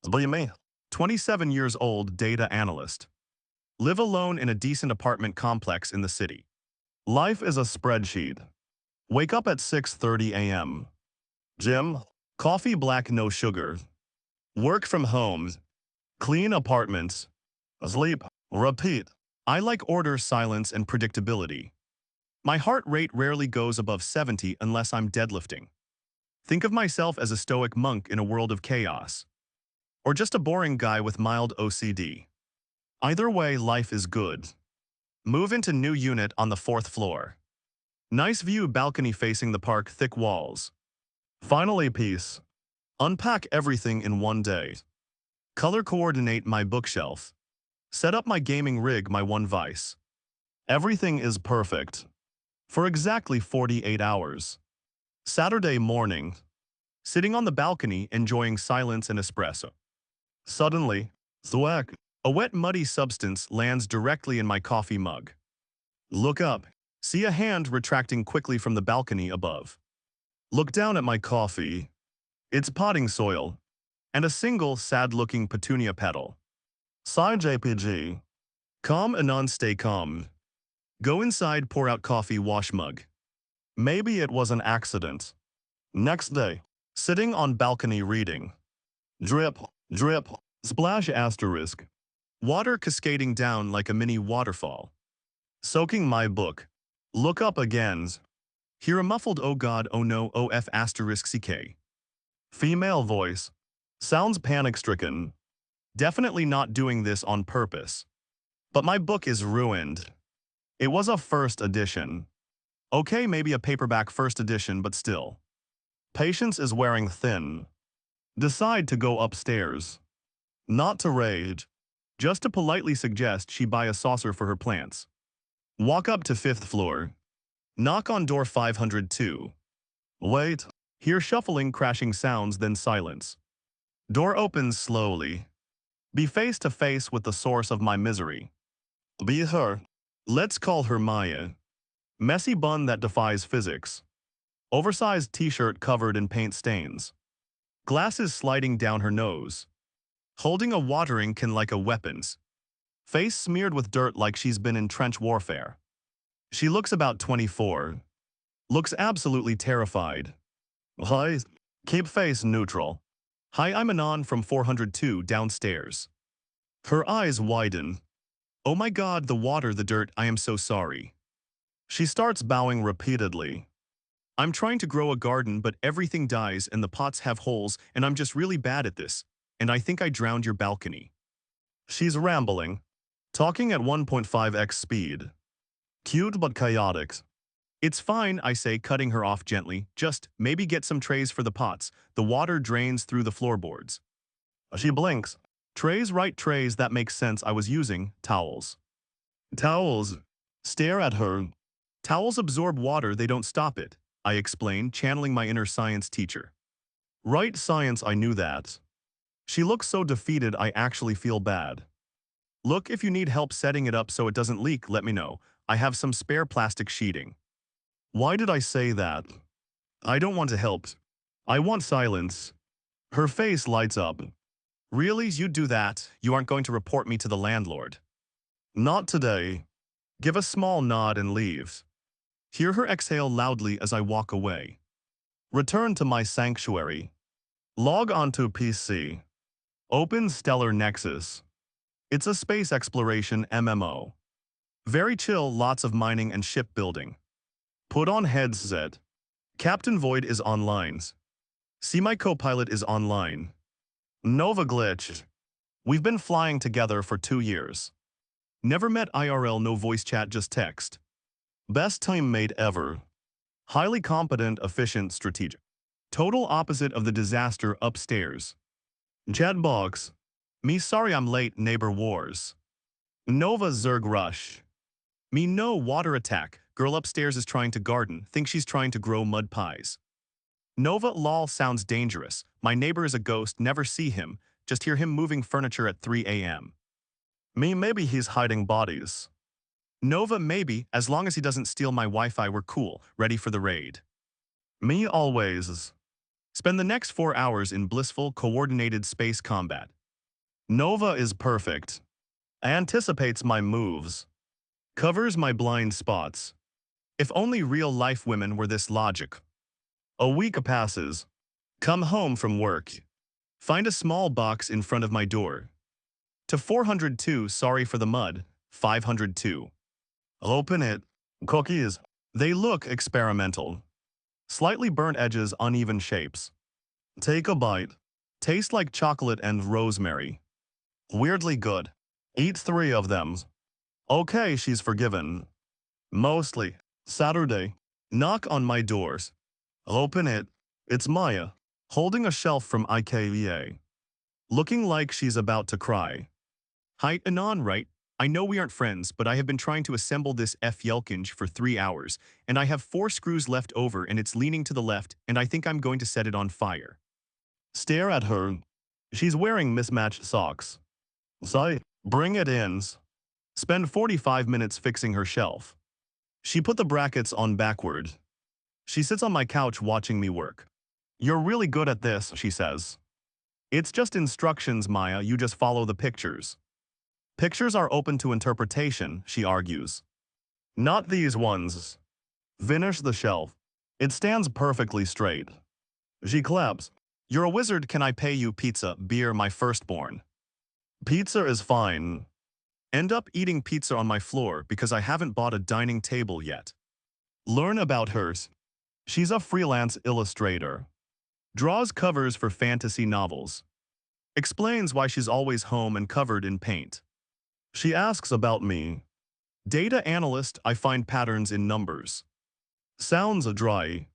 Believe me. 27 years old data analyst. Live alone in a decent apartment complex in the city. Life is a spreadsheet. Wake up at 6:30 a.m. Gym. Coffee black no sugar. Work from home. Clean apartments. Sleep. Repeat. I like order, silence, and predictability. My heart rate rarely goes above 70 unless I'm deadlifting. Think of myself as a stoic monk in a world of chaos. Or just a boring guy with mild OCD. Either way, life is good. Move into new unit on the 4th floor. Nice view, balcony facing the park, thick walls. Finally, peace. Unpack everything in one day. Color coordinate my bookshelf. Set up my gaming rig, my one vice. Everything is perfect. For exactly 48 hours. Saturday morning. Sitting on the balcony, enjoying silence and espresso. Suddenly, thwack, a wet muddy substance lands directly in my coffee mug. Look up. See a hand retracting quickly from the balcony above. Look down at my coffee. It's potting soil. And a single sad-looking petunia petal. Sigh JPG. Calm Anon, stay calm. Go inside, pour out coffee, wash mug. Maybe it was an accident. Next day. Sitting on balcony reading. Drip, drip, splash asterisk. Water cascading down like a mini waterfall. Soaking my book. Look up again. Hear a muffled oh god, oh no, OF asterisk CK. Female voice. Sounds panic-stricken. Definitely not doing this on purpose. But my book is ruined. It was a first edition. Okay, maybe a paperback first edition, but still. Patience is wearing thin. Decide to go upstairs. Not to rage. Just to politely suggest she buy a saucer for her plants. Walk up to 5th floor. Knock on door 502. Wait. Hear shuffling, crashing sounds, then silence. Door opens slowly. Be face to face with the source of my misery. Be her. Let's call her Maya. Messy bun that defies physics. Oversized t-shirt covered in paint stains. Glasses sliding down her nose. Holding a watering can like a weapons. Face smeared with dirt like she's been in trench warfare. She looks about 24. Looks absolutely terrified. Hi. Keep face neutral. Hi, I'm Anon from 402 downstairs. Her eyes widen. Oh my god, the water, the dirt, I am so sorry. She starts bowing repeatedly. I'm trying to grow a garden, but everything dies and the pots have holes, and I'm just really bad at this. And I think I drowned your balcony. She's rambling. Talking at 1.5x speed. Cute but chaotic. It's fine, I say, cutting her off gently. Just maybe get some trays for the pots. The water drains through the floorboards. She blinks. Trays, right, trays, that makes sense. I was using towels. Towels. Stare at her. Towels absorb water, they don't stop it, I explain, channeling my inner science teacher. Right, science, I knew that. She looks so defeated I actually feel bad. Look, if you need help setting it up so it doesn't leak, let me know. I have some spare plastic sheeting. Why did I say that? I don't want to help. I want silence. Her face lights up. Really, you'd do that? You aren't going to report me to the landlord? Not today. Give a small nod and leave. Hear her exhale loudly as I walk away. Return to my sanctuary. Log onto PC. Open Stellar Nexus. It's a space exploration MMO. Very chill, lots of mining and shipbuilding. Put on headset. Captain Void is online. See, my co-pilot is online. Nova glitch. We've been flying together for 2 years. Never met IRL, no voice chat, just text. Best teammate ever. Highly competent, efficient, strategic. Total opposite of the disaster upstairs. Chat box. Me sorry I'm late, neighbor wars. Nova Zerg rush. Me no water attack. Girl upstairs is trying to garden, think she's trying to grow mud pies. Nova lol sounds dangerous. My neighbor is a ghost, never see him, just hear him moving furniture at 3 a.m. Me maybe he's hiding bodies. Nova maybe, as long as he doesn't steal my Wi-Fi we're cool, ready for the raid. Me always. Spend the next 4 hours in blissful, coordinated space combat. Nova is perfect. Anticipates my moves. Covers my blind spots. If only real-life women were this logic. A week passes. Come home from work. Find a small box in front of my door. To 402, sorry for the mud, 502. Open it. Cookies. They look experimental. Slightly burnt edges, uneven shapes. Take a bite. Taste like chocolate and rosemary. Weirdly good. Eat 3 of them. Okay, she's forgiven. Mostly. Saturday. Knock on my doors. Open it. It's Maya, holding a shelf from IKEA. Looking like she's about to cry. Hi, Anon, right? I know we aren't friends, but I have been trying to assemble this Yelkinj for 3 hours, and I have 4 screws left over and it's leaning to the left, and I think I'm going to set it on fire. Stare at her. She's wearing mismatched socks. Sigh, bring it in. Spend 45 minutes fixing her shelf. She put the brackets on backward. She sits on my couch watching me work. You're really good at this, she says. It's just instructions, Maya, you just follow the pictures. Pictures are open to interpretation, she argues. Not these ones. Finish the shelf. It stands perfectly straight. She claps. You're a wizard, can I pay you pizza, beer, my firstborn? Pizza is fine. End up eating pizza on my floor because I haven't bought a dining table yet. Learn about hers. She's a freelance illustrator. Draws covers for fantasy novels. Explains why she's always home and covered in paint. She asks about me. Data analyst, I find patterns in numbers. Sounds dry.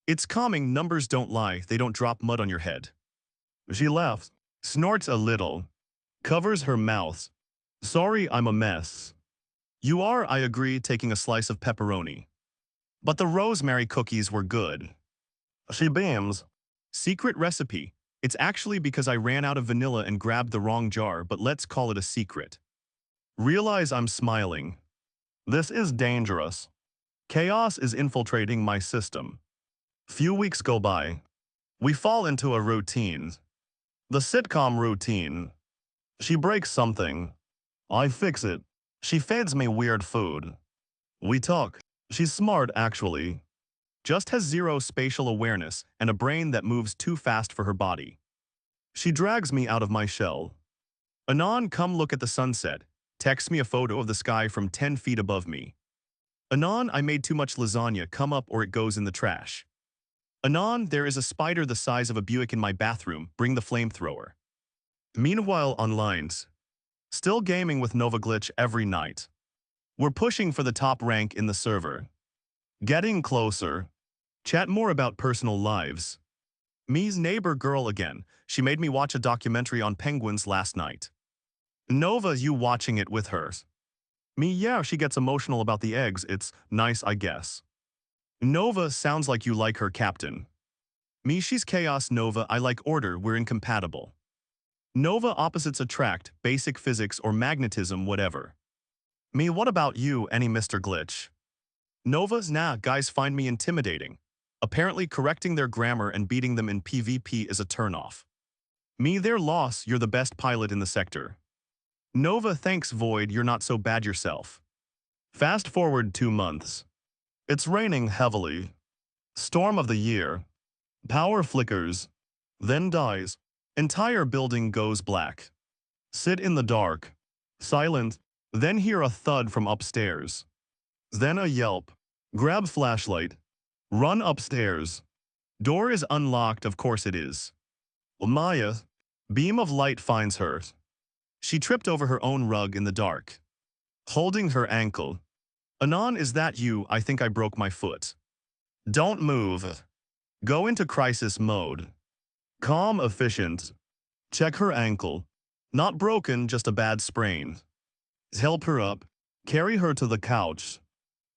It's calming, numbers don't lie, they don't drop mud on your head. She laughs, snorts a little, covers her mouth. Sorry, I'm a mess. You are, I agree, taking a slice of pepperoni. But the rosemary cookies were good. She beams. Secret recipe. It's actually because I ran out of vanilla and grabbed the wrong jar, but let's call it a secret. Realize I'm smiling. This is dangerous. Chaos is infiltrating my system. Few weeks go by. We fall into a routine. The sitcom routine. She breaks something. I fix it. She feeds me weird food. We talk. She's smart, actually. Just has zero spatial awareness and a brain that moves too fast for her body. She drags me out of my shell. Anon, come look at the sunset. Texts me a photo of the sky from 10 feet above me. Anon, I made too much lasagna, come up or it goes in the trash. Anon, there is a spider the size of a Buick in my bathroom, bring the flamethrower. Meanwhile, online. Still gaming with Nova Glitch every night. We're pushing for the top rank in the server. Getting closer. Chat more about personal lives. Me's neighbor girl again. She made me watch a documentary on penguins last night. Nova, you watching it with her? Me, yeah, she gets emotional about the eggs. It's nice, I guess. Nova, sounds like you like her, Captain. Me, she's chaos. Nova, I like order, we're incompatible. Nova, opposites attract, basic physics or magnetism, whatever. Me, what about you, any Mr. Glitch? Nova's, nah, guys find me intimidating. Apparently correcting their grammar and beating them in PvP is a turnoff. Me, their loss, you're the best pilot in the sector. Nova, thanks Void, you're not so bad yourself. Fast forward 2 months. It's raining heavily. Storm of the year. Power flickers. Then dies. Entire building goes black. Sit in the dark. Silent. Then hear a thud from upstairs. Then a yelp. Grab flashlight. Run upstairs. Door is unlocked, of course it is. Maya. Beam of light finds her. She tripped over her own rug in the dark. Holding her ankle. Anon, is that you? I think I broke my foot. Don't move. Go into crisis mode. Calm, efficient. Check her ankle. Not broken, just a bad sprain. Help her up. Carry her to the couch.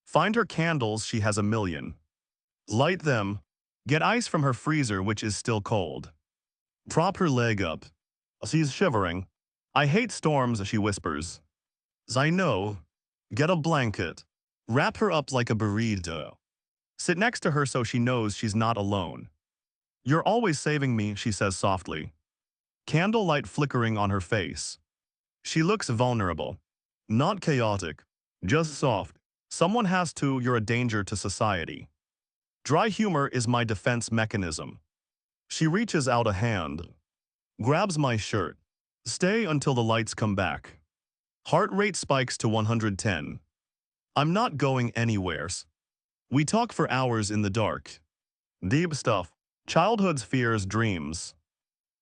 Find her candles, she has a million. Light them. Get ice from her freezer, which is still cold. Prop her leg up. She's shivering. I hate storms, she whispers. I know. Get a blanket. Wrap her up like a burrito. Sit next to her so she knows she's not alone. You're always saving me, she says softly. Candlelight flickering on her face. She looks vulnerable. Not chaotic. Just soft. Someone has to, you're a danger to society. Dry humor is my defense mechanism. She reaches out a hand. Grabs my shirt. Stay until the lights come back. Heart rate spikes to 110. I'm not going anywheres. We talk for hours in the dark. Deep stuff. Childhood's fears, dreams.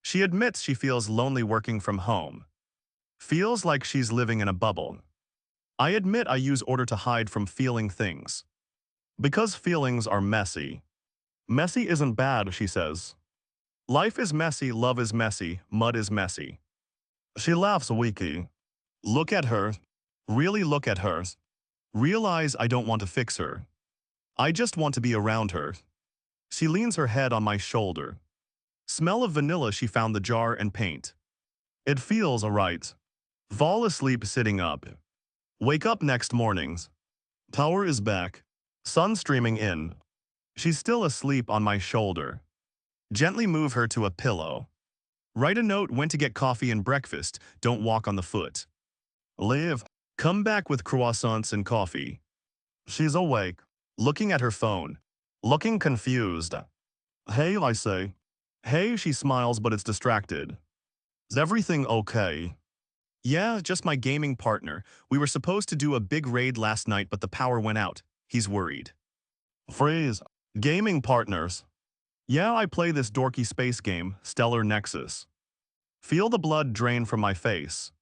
She admits she feels lonely working from home. Feels like she's living in a bubble. I admit I use order to hide from feeling things. Because feelings are messy. Messy isn't bad, she says. Life is messy, love is messy, mud is messy. She laughs weakly. Look at her. Really look at her. Realize I don't want to fix her. I just want to be around her. She leans her head on my shoulder. Smell of vanilla, she found the jar and paint. It feels alright. Fall asleep sitting up. Wake up next mornings. Power is back. Sun streaming in. She's still asleep on my shoulder. Gently move her to a pillow. Write a note when to get coffee and breakfast. Don't walk on the foot. Leave. Come back with croissants and coffee. She's awake. Looking at her phone. Looking confused. Hey, I say. Hey, she smiles but it's distracted. Is everything okay? Yeah, just my gaming partner. We were supposed to do a big raid last night but the power went out. He's worried. Freeze. Gaming partners. Yeah, I play this dorky space game, Stellar Nexus. Feel the blood drain from my face.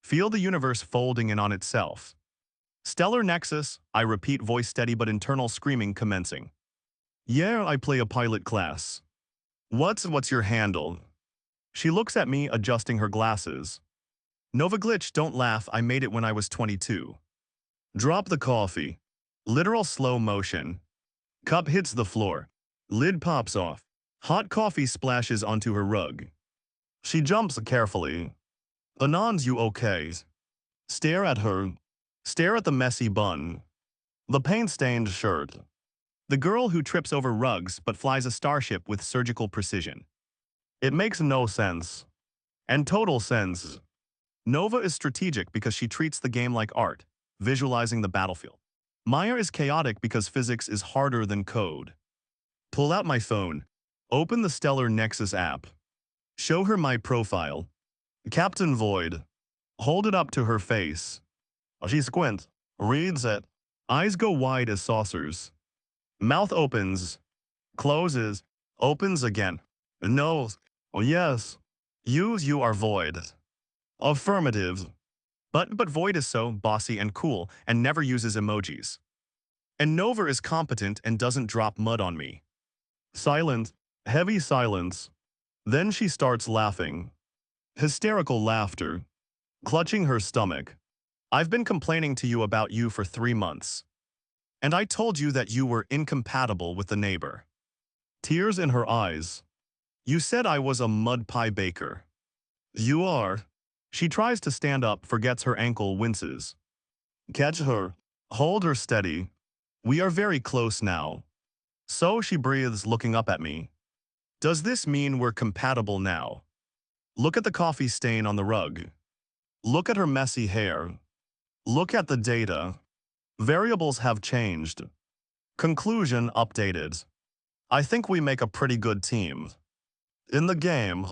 Feel the universe folding in on itself. Stellar Nexus, I repeat, voice steady but internal screaming commencing. Yeah, I play a pilot class. What's your handle? She looks at me, adjusting her glasses. Nova glitch, don't laugh, I made it when I was 22. Drop the coffee. Literal slow motion. Cup hits the floor. Lid pops off. Hot coffee splashes onto her rug. She jumps carefully. Anons, you okay? Stare at her. Stare at the messy bun. The paint-stained shirt. The girl who trips over rugs but flies a starship with surgical precision. It makes no sense. And total sense. Nova is strategic because she treats the game like art, visualizing the battlefield. Maya is chaotic because physics is harder than code. Pull out my phone. Open the Stellar Nexus app. Show her my profile. Captain Void. Hold it up to her face. She squints. Reads it. Eyes go wide as saucers. Mouth opens. Closes. Opens again. No. Oh, yes. You are Void. Affirmative. But Void is so bossy and cool and never uses emojis. And Nova is competent and doesn't drop mud on me. Silence. Heavy silence. Then she starts laughing. Hysterical laughter. Clutching her stomach. I've been complaining to you about you for 3 months. And I told you that you were incompatible with the neighbor. Tears in her eyes. You said I was a mud pie baker. You are. She tries to stand up, forgets her ankle, winces. Catch her. Hold her steady. We are very close now. So she breathes, looking up at me. Does this mean we're compatible now? Look at the coffee stain on the rug. Look at her messy hair. Look at the data. Variables have changed. Conclusion updated. I think we make a pretty good team. In the game.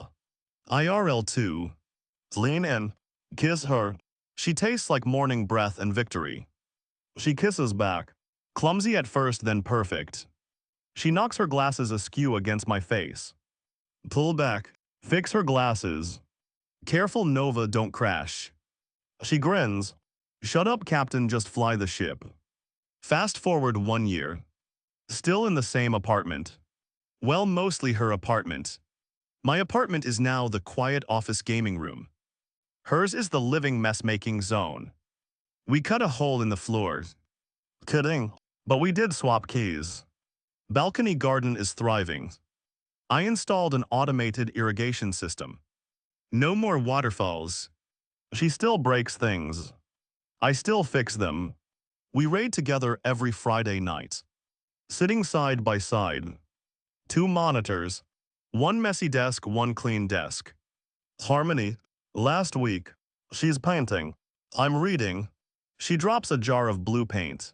IRL 2. Lean in. Kiss her. She tastes like morning breath and victory. She kisses back. Clumsy at first, then perfect. She knocks her glasses askew against my face. Pull back. Fix her glasses. Careful, Nova, don't crash. She grins. Shut up, Captain, just fly the ship. Fast forward 1 year. Still in the same apartment. Well, mostly her apartment. My apartment is now the quiet office gaming room. Hers is the living mess-making zone. We cut a hole in the floor. Kidding. But we did swap keys. Balcony garden is thriving. I installed an automated irrigation system. No more waterfalls. She still breaks things. I still fix them. We raid together every Friday night. Sitting side by side. 2 monitors. One messy desk, one clean desk. Harmony. Last week. She's painting. I'm reading. She drops a jar of blue paint.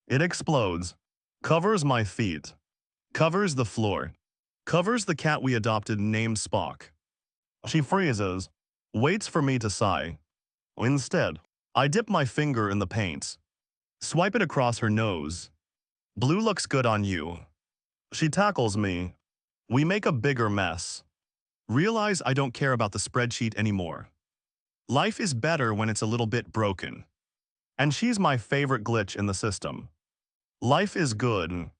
It explodes. Covers my feet. Covers the floor. Covers the cat we adopted named Spock. She freezes. Waits for me to sigh. Instead, I dip my finger in the paint. Swipe it across her nose. Blue looks good on you. She tackles me. We make a bigger mess. Realize I don't care about the spreadsheet anymore. Life is better when it's a little bit broken. And she's my favorite glitch in the system. Life is good